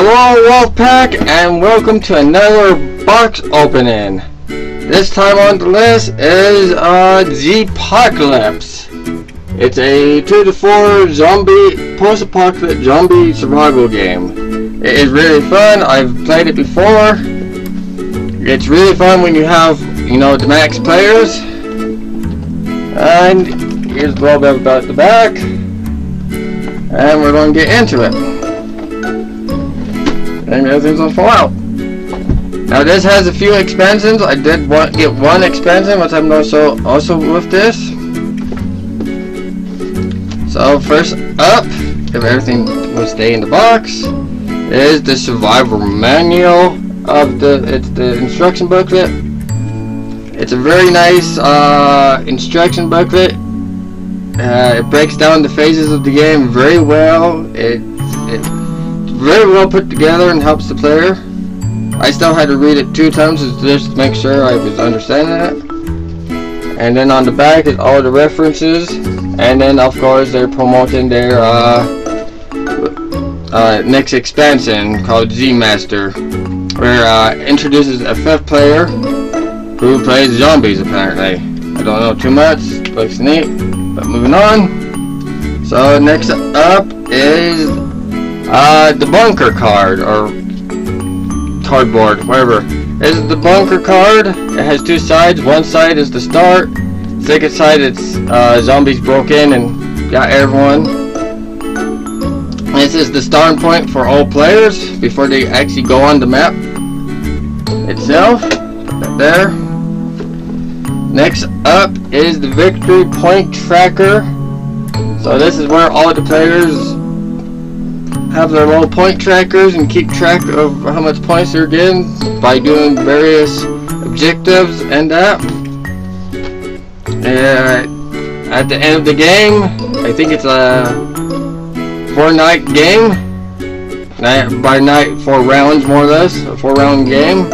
Hello Wolfpack, and welcome to another box opening. This time on the list is Zpocalypse. It's a 2 to 4 zombie, post-apocalyptic zombie survival game. It is really fun. I've played it before. It's really fun when you have, the max players. And here's a little bit about the back. And we're going to get into it. And everything's gonna fall out. Now this has a few expansions. I did get one expansion, which I'm also with this. So first up, if everything will stay in the box, is the survival manual of it's the instruction booklet. It's a very nice instruction booklet. It breaks down the phases of the game very well. It's very well put together and helps the player. I still had to read it 2 times just to make sure I was understanding it. And then on the back is all the references, and then of course they're promoting their next expansion called Z-Master, where introduces a 5th player who plays zombies apparently. I don't know too much, looks neat, but moving on. So next up is the bunker card, or cardboard, whatever. This is the bunker card. It has 2 sides. One side is the start. Second side, it's zombies broke in and got everyone. This is the starting point for all players before they actually go on the map itself. Put that there. Next up is the victory point tracker. So this is where all the players have their little point trackers and keep track of how much points they're getting by doing various objectives and that. At the end of the game, I think it's a 4-night game. By night, 4 rounds more or less, a 4-round game.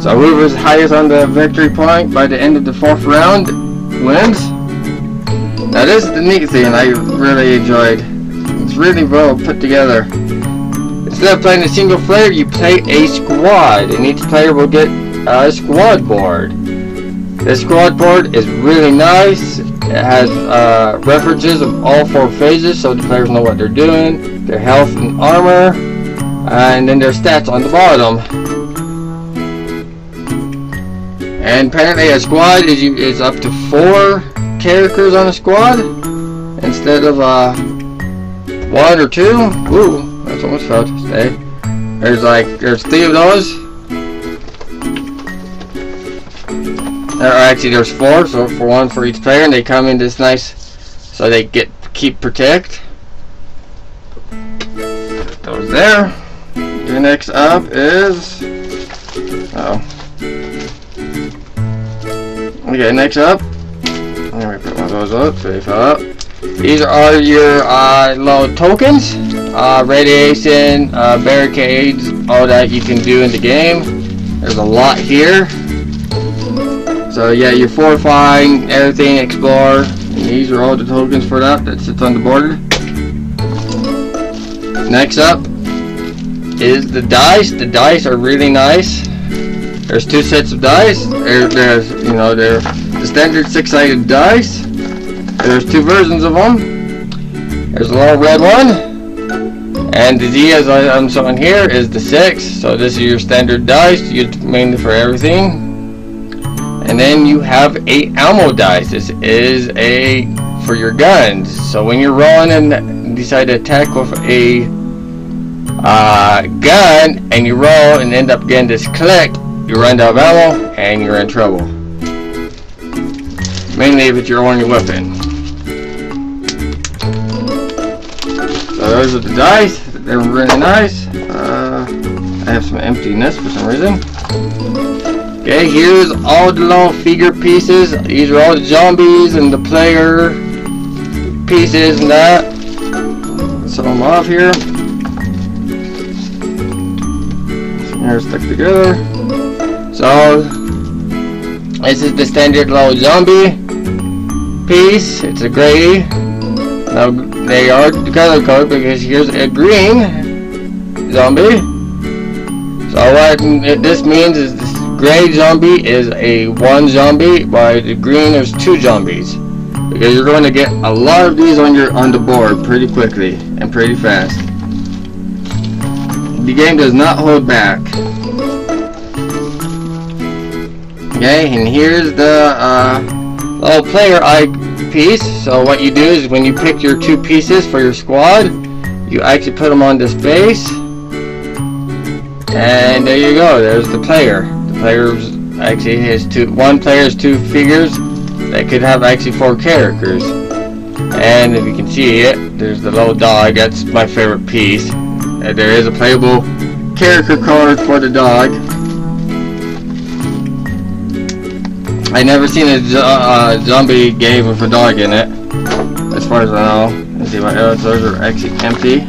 So whoever's highest on the victory point by the end of the 4th round wins. Now this is the neat thing I really enjoyed. It's really well put together. Instead of playing a single player, you play a squad, and each player will get a squad board. This squad board is really nice. It has references of all 4 phases, so the players know what they're doing, their health and armor, and then their stats on the bottom. And apparently a squad is up to 4 characters on a squad instead of 1 or 2. Ooh, that's almost felt to stay. There's 3 of those. Actually there's 4, so for 1 for each player, and they come in this nice, so they keep protect. Put those there. The next up is okay, next up, let me put one of those up so they fell up. These are your little tokens, radiation, barricades, all that you can do in the game. There's a lot here. So yeah, you're fortifying everything, explore. And these are all the tokens for that sits on the border. Next up is the dice. The dice are really nice. There's 2 sets of dice. There's they're the standard 6-sided dice. There's 2 versions of them. There's a little red one, and the Z, as I'm showing here, is the 6. So this is your standard dice used mainly for everything. And then you have a ammo dice. This is for your guns. So when you're rolling and decide to attack with a gun, and you roll and end up getting this click, you run out of ammo and you're in trouble. Mainly if it's your only weapon. So those are the dice. They're really nice. I have some emptiness for some reason. Okay, here's all the little figure pieces. These are all the zombies and the player pieces and that. Some them off here. They're stuck together. So this is the standard little zombie piece. It's a gray. Now they are color coded because here's a green zombie. So what this means is this gray zombie is a 1 zombie, while the green there's 2 zombies. Because you're going to get a lot of these on the board pretty quickly and pretty fast. The game does not hold back. Okay, and here's the little player eye piece. So what you do is when you pick your 2 pieces for your squad, you actually put them on this base, and there you go. There's the player. The player's actually has 1 player's 2 figures that could have actually 4 characters. And if you can see it, there's the little dog. That's my favorite piece. There is a playable character card for the dog. I never seen a zombie game with a dog in it, as far as I know. Let's see what else. Those are actually empty.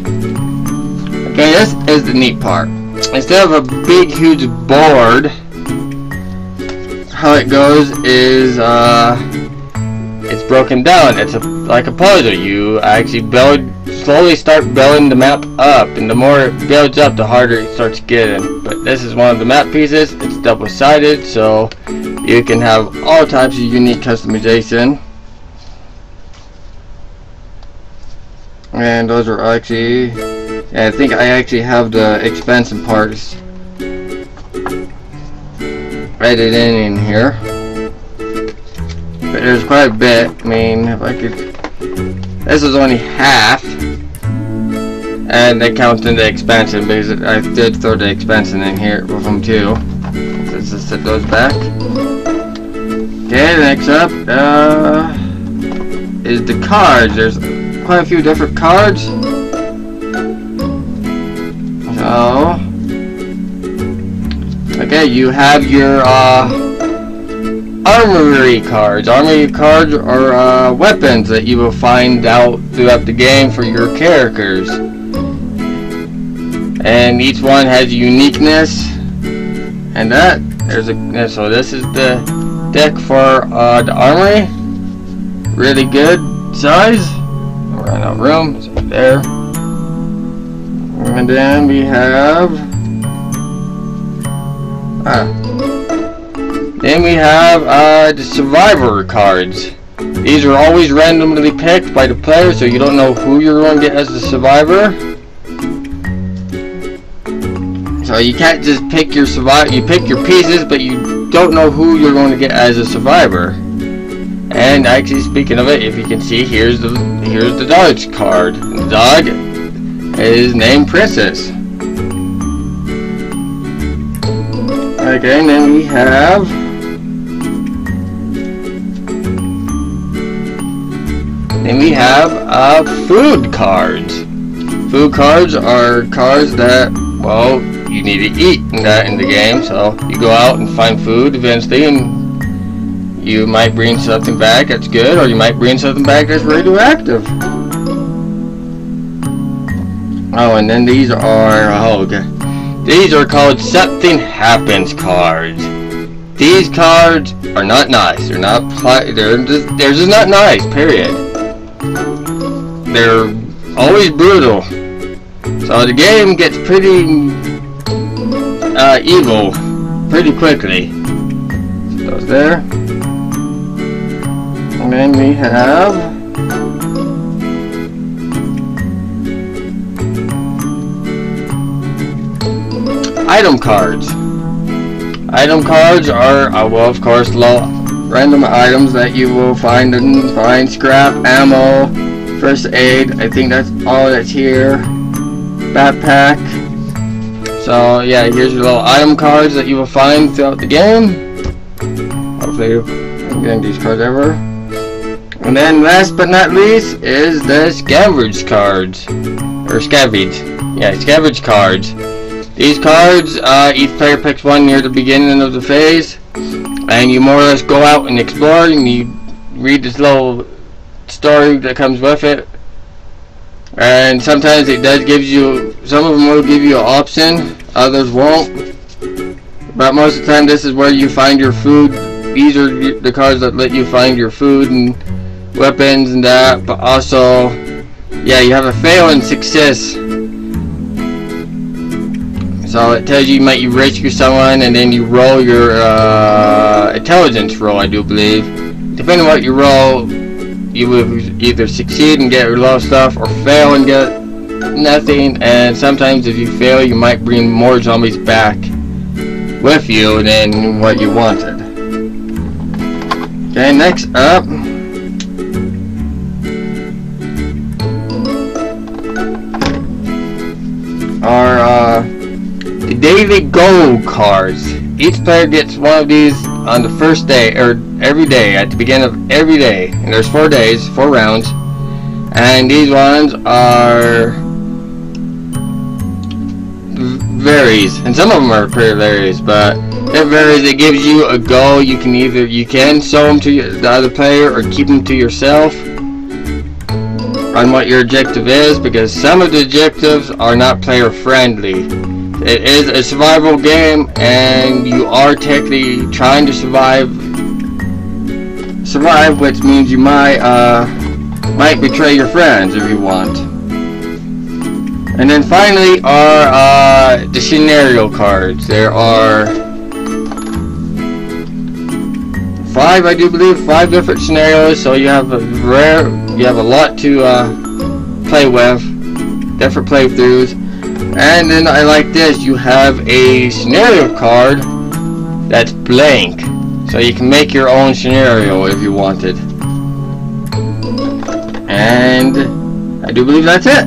Okay, this is the neat part. Instead of a big huge board, how it goes is it's broken down. It's like a puzzle. You actually slowly start building the map up, and the more it builds up, the harder it starts getting. But this is one of the map pieces. It's double-sided, so you can have all types of unique customization. And those are actually, yeah, I think I actually have the expansion parts added in here. But there's quite a bit. I mean, if I could, this is only half, and that counts in the expansion because I did throw the expansion in here with them too. Let's just set those back. Okay, next up is the cards. There's quite a few different cards. So, okay, you have your armory cards. Armory cards are weapons that you will find out throughout the game for your characters. And each one has uniqueness. And so this is the deck for the armory. Really good size. We're out of room. It's right there. And then we have the survivor cards. These are always randomly picked by the player, so you don't know who you're going to get as the survivor. So you can't just pick your survivor. You pick your pieces, but you don't know who you're going to get as a survivor. And actually, speaking of it, if you can see, here's the dog's card. The dog is named Princess. Okay, and then we have food cards. Food cards are cards that, well, you need to eat in the game. So you go out and find food eventually, and you might bring something back that's good, or you might bring something back that's radioactive. Oh, and then these are these are called Something Happens cards. These cards are not nice. They're just not nice. Period. They're always brutal. So the game gets pretty evil pretty quickly. So those there. And then we have item cards. Item cards are, well, of course, random items that you will find scrap, ammo, first aid. I think that's all that's here. Backpack. So yeah, here's your little item cards that you will find throughout the game. Hopefully I'm getting these cards ever. And then last but not least is the scavenge cards. Or scavenge. Yeah, scavenge cards. These cards, each player picks one near the beginning of the phase, and you more or less go out and explore, and you read this little story that comes with it. And sometimes it does give you, some of them will give you an option, others won't. But most of the time this is where you find your food. These are the cards that let you find your food and weapons and that, but also, yeah, you have a fail and success So it tells you might rescue someone, and then you roll your intelligence roll, I do believe. Depending on what you roll, you will either succeed and get your low stuff, or fail and get nothing. And sometimes if you fail, you might bring more zombies back with you than what you wanted. Okay, next up, are the daily gold cards. Each player gets one of these on the first day, or every day, at the beginning of every day. And there's 4 days, 4 rounds. And these ones are varies, and some of them are pretty varies, but it varies. It gives you a goal. You can show them to the other player or keep them to yourself on what your objective is, because some of the objectives are not player friendly. It is a survival game, and you are technically trying to survive, which means you might betray your friends if you want. And then finally are the scenario cards. There are 5, I do believe, 5 different scenarios. So you have a lot to play with, different playthroughs. And then I like this. You have a scenario card that's blank, so you can make your own scenario if you wanted. And I do believe that's it.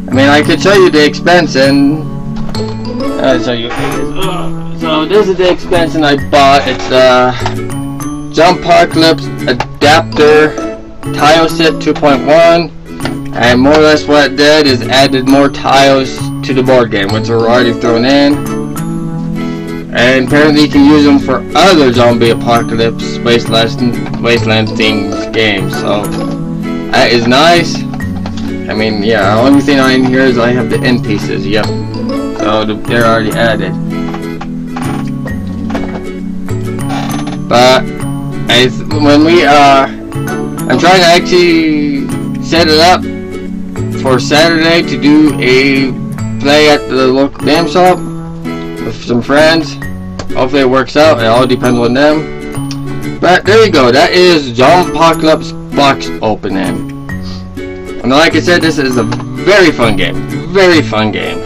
I mean, I could show you the expense, and I'll show you. So this is the expense, and I bought. It's Zpocalypse adapter tile set 2.1, and more or less what it did is added more tiles to the board game, which are already thrown in. And apparently you can use them for other zombie apocalypse wasteland themed games. So that is nice. I mean, yeah, the only thing in here is I have the end pieces. Yep. So they're already added. But I'm trying to actually set it up for Saturday to do a play at the local game shop with some friends. Hopefully it works out. It all depends on them. But there you go. That is Zpocalypse box opening. And like I said, this is a very fun game. Very fun game.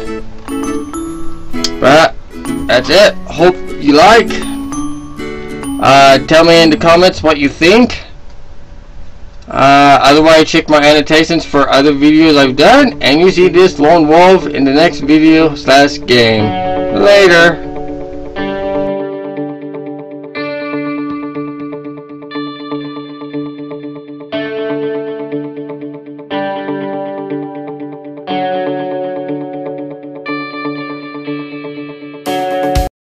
But that's it. Hope you like. Tell me in the comments what you think. Otherwise, check my annotations for other videos I've done. And you see this lone wolf in the next video /game. Later.